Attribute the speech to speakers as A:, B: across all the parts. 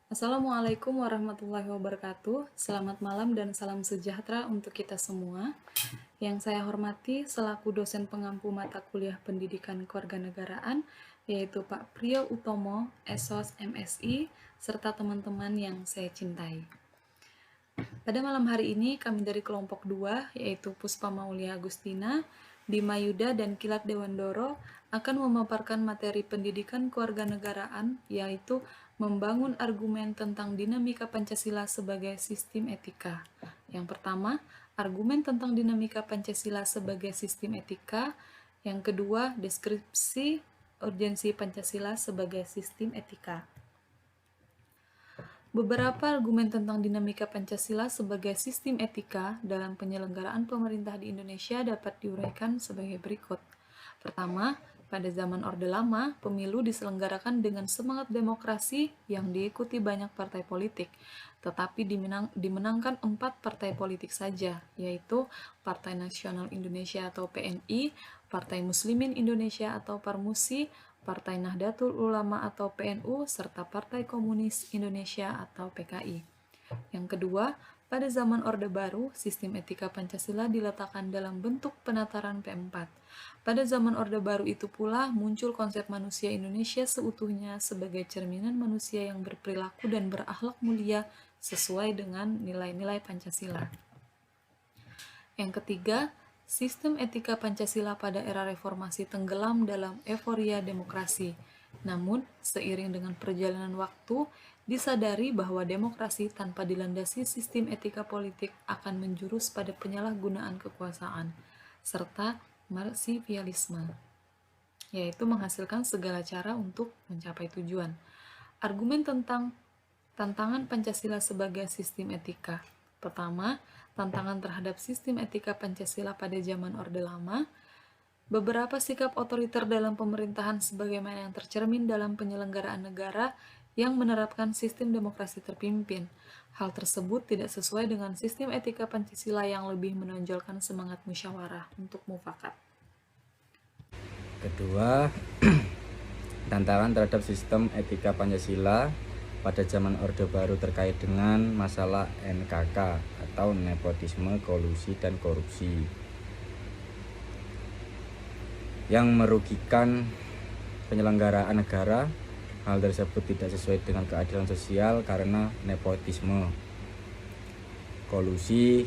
A: Assalamualaikum warahmatullahi wabarakatuh. Selamat malam dan salam sejahtera untuk kita semua. Yang saya hormati selaku dosen pengampu mata kuliah Pendidikan Kewarganegaraan, yaitu Pak Priyo Utomo, SOS MSI, serta teman-teman yang saya cintai. Pada malam hari ini kami dari kelompok 2, yaitu Puspa Maulia Agustina, Dima Yuda, dan Kilat Dewandoro akan memaparkan materi pendidikan kewarganegaraan, yaitu membangun argumen tentang dinamika Pancasila sebagai sistem etika. Yang pertama, argumen tentang dinamika Pancasila sebagai sistem etika. Yang kedua, deskripsi urgensi Pancasila sebagai sistem etika. Beberapa argumen tentang dinamika Pancasila sebagai sistem etika dalam penyelenggaraan pemerintah di Indonesia dapat diuraikan sebagai berikut. Pertama, pada zaman Orde Lama, pemilu diselenggarakan dengan semangat demokrasi yang diikuti banyak partai politik, tetapi dimenangkan 4 partai politik saja, yaitu Partai Nasional Indonesia atau PNI, Partai Muslimin Indonesia atau Parmusi, Partai Nahdlatul Ulama atau PNU, serta Partai Komunis Indonesia atau PKI. Yang kedua, pada zaman Orde Baru, sistem etika Pancasila diletakkan dalam bentuk penataran P4. Pada zaman Orde Baru itu pula muncul konsep manusia Indonesia seutuhnya sebagai cerminan manusia yang berperilaku dan berakhlak mulia sesuai dengan nilai-nilai Pancasila. Yang ketiga, sistem etika Pancasila pada era reformasi tenggelam dalam euforia demokrasi. Namun, seiring dengan perjalanan waktu, disadari bahwa demokrasi tanpa dilandasi sistem etika politik akan menjurus pada penyalahgunaan kekuasaan, serta marsipialisme, yaitu menghasilkan segala cara untuk mencapai tujuan. Argumen tentang tantangan Pancasila sebagai sistem etika. Pertama, tantangan terhadap sistem etika Pancasila pada zaman Orde Lama. Beberapa sikap otoriter dalam pemerintahan sebagaimana yang tercermin dalam penyelenggaraan negara yang menerapkan sistem demokrasi terpimpin. Hal tersebut tidak sesuai dengan sistem etika Pancasila yang lebih menonjolkan semangat musyawarah untuk mufakat.
B: Kedua, tantangan terhadap sistem etika Pancasila pada zaman Orde Baru terkait dengan masalah NKK atau nepotisme, kolusi, dan korupsi yang merugikan penyelenggaraan negara. Hal tersebut tidak sesuai dengan keadilan sosial karena nepotisme, kolusi,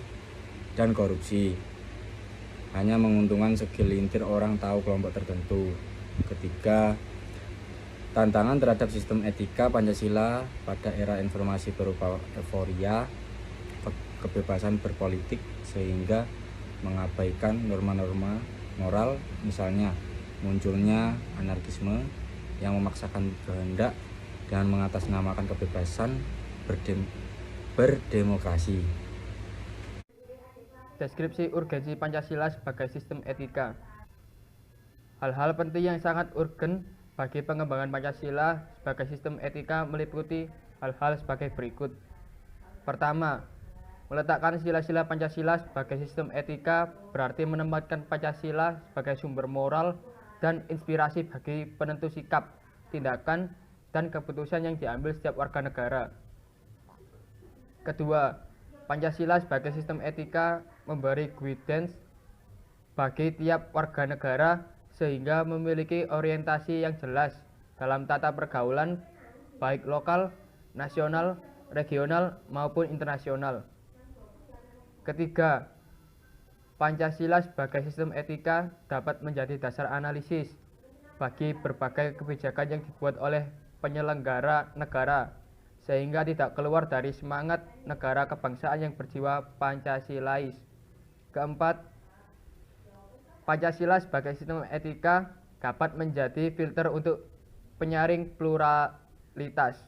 B: dan korupsi hanya menguntungkan segelintir orang tahu kelompok tertentu. Ketiga, tantangan terhadap sistem etika Pancasila pada era informasi berupa euforia, kebebasan berpolitik sehingga mengabaikan norma-norma moral, misalnya munculnya anarkisme yang memaksakan kehendak dan mengatasnamakan kebebasan berdemokrasi.
C: Deskripsi urgensi Pancasila sebagai sistem etika. Hal-hal penting yang sangat urgen bagi pengembangan Pancasila sebagai sistem etika meliputi hal-hal sebagai berikut. Pertama, meletakkan sila-sila Pancasila sebagai sistem etika berarti menempatkan Pancasila sebagai sumber moral dan inspirasi bagi penentu sikap, tindakan, dan keputusan yang diambil setiap warga negara. Kedua, Pancasila sebagai sistem etika memberi guidance bagi tiap warga negara sehingga memiliki orientasi yang jelas dalam tata pergaulan baik lokal, nasional, regional, maupun internasional. Ketiga, Pancasila sebagai sistem etika dapat menjadi dasar analisis bagi berbagai kebijakan yang dibuat oleh penyelenggara negara, sehingga tidak keluar dari semangat negara kebangsaan yang berjiwa Pancasilais. Keempat, Pancasila sebagai sistem etika dapat menjadi filter untuk penyaring pluralitas.